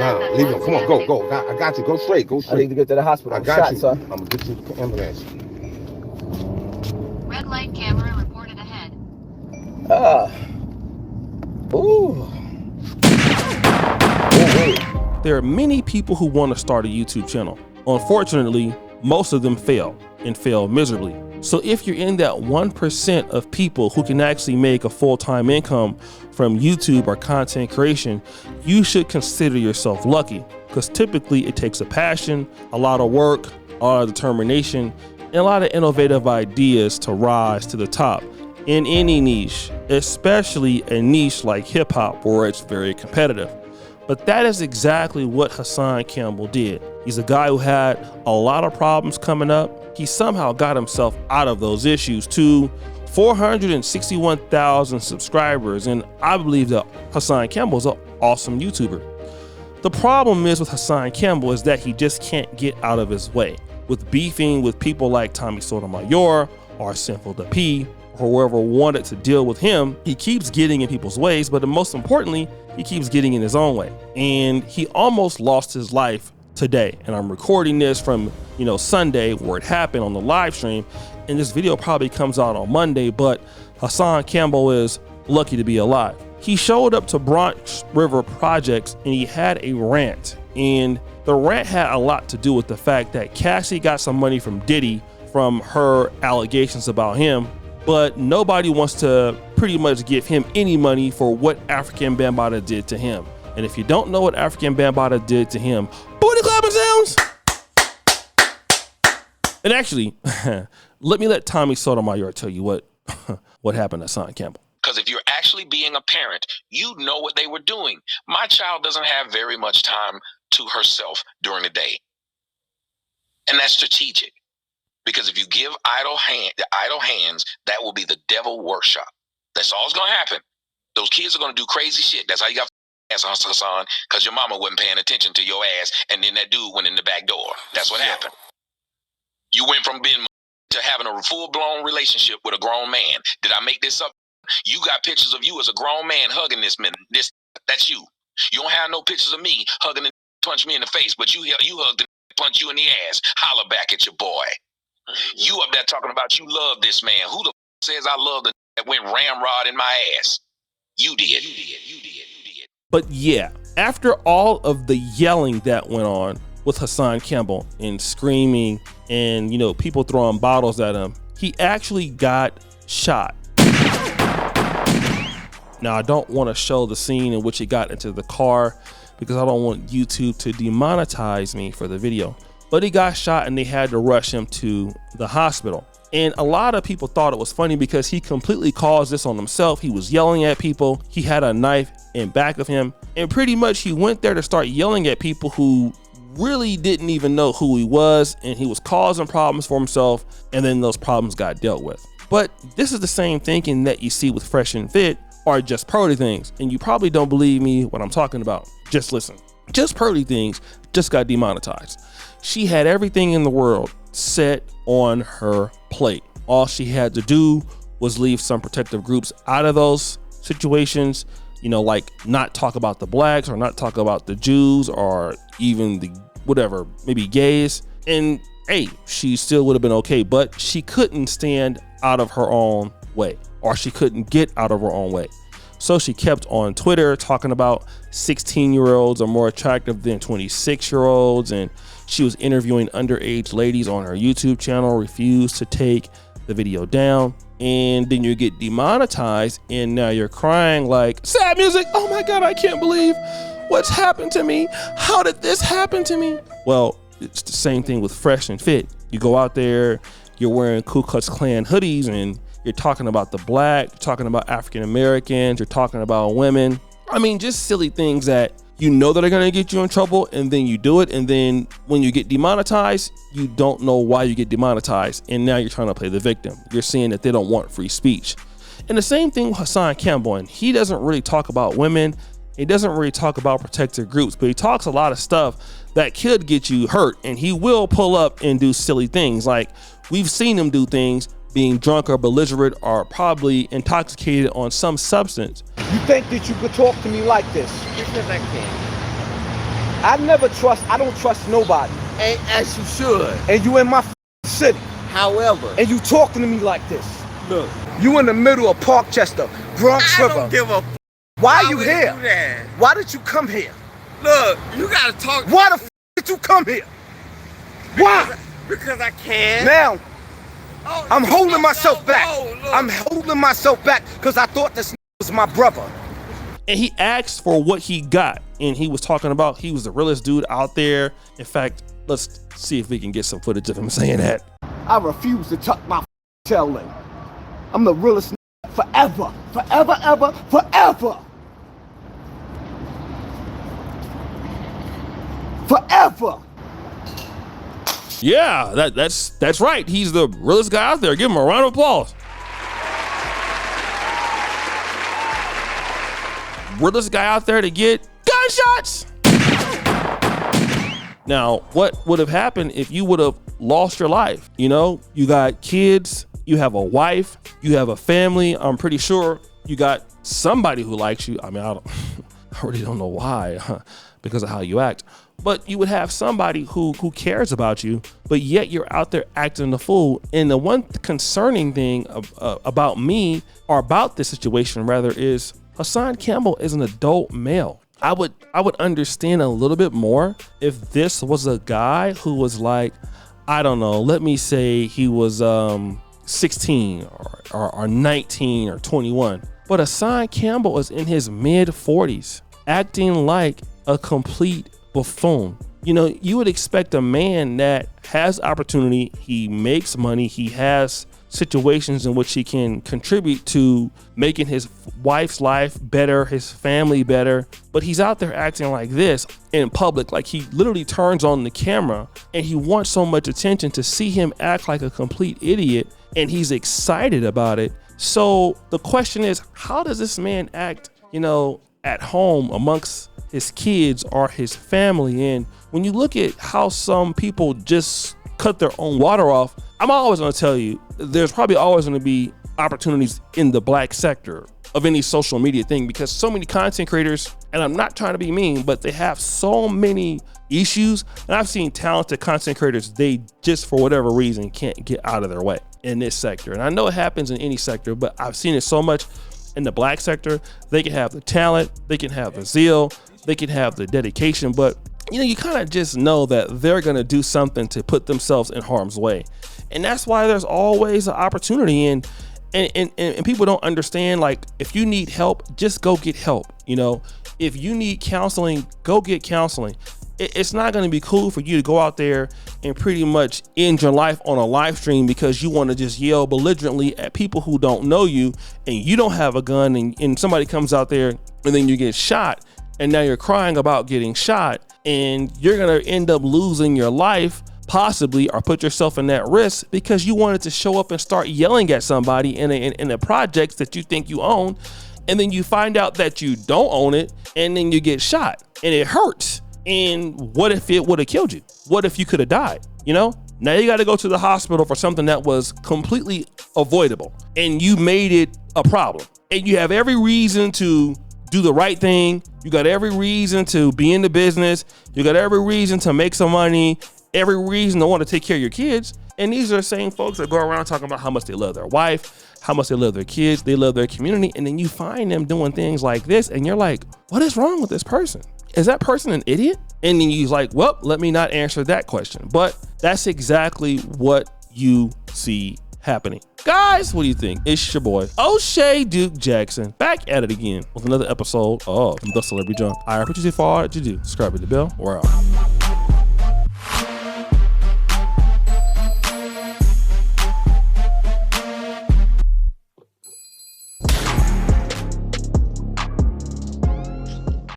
Nah, leave him. Come on, go. I got you. Go straight. I need to get to the hospital. I got you. Son. I'm gonna get you to the ambulance. Red light camera reported ahead. Ooh. There are many people who want to start a YouTube channel. Unfortunately, most of them fail and fail miserably. So if you're in that 1% of people who can actually make a full-time income from YouTube or content creation, you should consider yourself lucky, because typically it takes a passion, a lot of work, a lot of determination, and a lot of innovative ideas to rise to the top in any niche, especially a niche like hip hop where it's very competitive. But that is exactly what Hassan Campbell did. He's a guy who had a lot of problems coming up. He somehow got himself out of those issues to 461,000 subscribers. And I believe that Hassan Campbell is an awesome YouTuber. The problem is with Hassan Campbell is that he just can't get out of his way. With beefing with people like Tommy Sotomayor or Sinful the P, or whoever wanted to deal with him, he keeps getting in people's ways, but most importantly, he keeps getting in his own way. And he almost lost his life today. And I'm recording this from, Sunday where it happened on the live stream. And this video probably comes out on Monday, but Hassan Campbell is lucky to be alive. He showed up to Bronx River Projects and he had a rant. And the rant had a lot to do with the fact that Cassie got some money from Diddy from her allegations about him, but nobody wants to pretty much give him any money for what African Bambaataa did to him. And if you don't know what African Bambaataa did to him, booty clapping sounds. And actually, let Tommy Sotomayor tell you what happened to Hassan Campbell. Because if you're actually being a parent, you know what they were doing. My child doesn't have very much time to herself during the day. And that's strategic. Because if you give idle hands, that will be the devil workshop. That's all that's going to happen. Those kids are going to do crazy shit. That's how you got ass on Hassan, because your mama wasn't paying attention to your ass, and then that dude went in the back door. That's what happened. You went from being to having a full-blown relationship with a grown man. Did I make this up? You got pictures of you as a grown man hugging this man. That's you. You don't have no pictures of me hugging and punch me in the face, but you hugged and punch you in the ass. Holler back at your boy. You up there talking about you love this man. Who the says I love the that went ramrod in my ass? You did. But yeah, after all of the yelling that went on with Hassan Campbell and screaming and, people throwing bottles at him, he actually got shot. Now, I don't want to show the scene in which he got into the car because I don't want YouTube to demonetize me for the video. But he got shot and they had to rush him to the hospital. And a lot of people thought it was funny because he completely caused this on himself. He was yelling at people. He had a knife in back of him. And pretty much he went there to start yelling at people who really didn't even know who he was. And he was causing problems for himself. And then those problems got dealt with. But this is the same thinking that you see with Fresh and Fit or Just Purdy Things. And you probably don't believe me what I'm talking about. Just listen. Just Purdy Things just got demonetized. She had everything in the world set on her plate. All she had to do was leave some protective groups out of those situations, like not talk about the blacks or not talk about the Jews or even the whatever, maybe gays. And hey, she still would have been okay, but she couldn't stand out of her own way, or she couldn't get out of her own way. So she kept on Twitter talking about 16-year-olds are more attractive than 26-year-olds. And she was interviewing underage ladies on her YouTube channel, refused to take the video down. And then you get demonetized and now you're crying like, sad music. Oh my God, I can't believe what's happened to me. How did this happen to me? Well, it's the same thing with Fresh and Fit. You go out there, you're wearing Ku Klux Klan hoodies and you're talking about the black, you're talking about African Americans, you're talking about women. I mean, just silly things that that are gonna get you in trouble, and then you do it, and then when you get demonetized, you don't know why you get demonetized, and now you're trying to play the victim. You're saying that they don't want free speech. And the same thing with Hassan Campbell, and he doesn't really talk about women, he doesn't really talk about protected groups, but he talks a lot of stuff that could get you hurt, and he will pull up and do silly things. Like, we've seen him do things being drunk or belligerent or probably intoxicated on some substance. You think that you could talk to me like this? Because I can. I don't trust nobody. And as you should. And you in my city. However. And you talking to me like this. Look. You in the middle of Parkchester, Bronx River. I don't give a Why are you here? Do that? Why did you come here? Look, you gotta talk. Why the did you come here? Why? Because I can. Now, oh, I'm holding myself back. Look. I'm holding myself back because I thought this was my brother. And he asked for what he got. And he was talking about he was the realest dude out there. In fact, let's see if we can get some footage of him saying that. I refuse to tuck my tail in. I'm the realest forever. Forever, ever, forever. Forever. Yeah, that's right. He's the realest guy out there. Give him a round of applause. Realest guy out there to get gunshots. Now, what would have happened if you would have lost your life? You know, you got kids, you have a wife, you have a family. I'm pretty sure you got somebody who likes you. I mean, I really don't know why, because of how you act. But you would have somebody who cares about you, but yet you're out there acting the fool. And the one concerning thing about me, or about this situation rather, is Hassan Campbell is an adult male. I would understand a little bit more if this was a guy who was like, I don't know, let me say he was 16 or 19 or 21. But Hassan Campbell is in his mid 40s, acting like a complete buffoon. You know, you would expect a man that has opportunity, he makes money, he has situations in which he can contribute to making his wife's life better, his family better, but he's out there acting like this in public. Like, he literally turns on the camera and he wants so much attention to see him act like a complete idiot, and he's excited about it. So the question is, how does this man act, you know, at home amongst his kids or his family? And when you look at how some people just cut their own water off, I'm always going to tell you, there's probably always going to be opportunities in the black sector of any social media thing, because so many content creators, and I'm not trying to be mean, but they have so many issues. And I've seen talented content creators, they just for whatever reason can't get out of their way in this sector. And I know it happens in any sector, but I've seen it so much in the black sector. They can have the talent, they can have the zeal, they can have the dedication, but you know, you kind of just know that they're going to do something to put themselves in harm's way. And that's why there's always an opportunity. And people don't understand, like, if you need help, just go get help. You know, if you need counseling, go get counseling. It's not going to be cool for you to go out there and pretty much end your life on a live stream because you want to just yell belligerently at people who don't know you, and you don't have a gun, and somebody comes out there and then you get shot, and now you're crying about getting shot, and you're going to end up losing your life possibly, or put yourself in that risk because you wanted to show up and start yelling at somebody in a projects that you think you own, and then you find out that you don't own it, and then you get shot and it hurts. And what if it would have killed you? What if you could have died? You know, now you got to go to the hospital for something that was completely avoidable, and you made it a problem, and you have every reason to do the right thing. You got every reason to be in the business. You got every reason to make some money, every reason to want to take care of your kids. And these are the same folks that go around talking about how much they love their wife, how much they love their kids, they love their community. And then you find them doing things like this, and you're like, what is wrong with this person? Is that person an idiot? And then you're like, well, let me not answer that question. But that's exactly what you see happening. Guys, what do you think? It's your boy, O'Shea Duke Jackson, back at it again with another episode of The Celebrity Junk. All right, what you say for all that you do? Subscribe to the bell. We're out.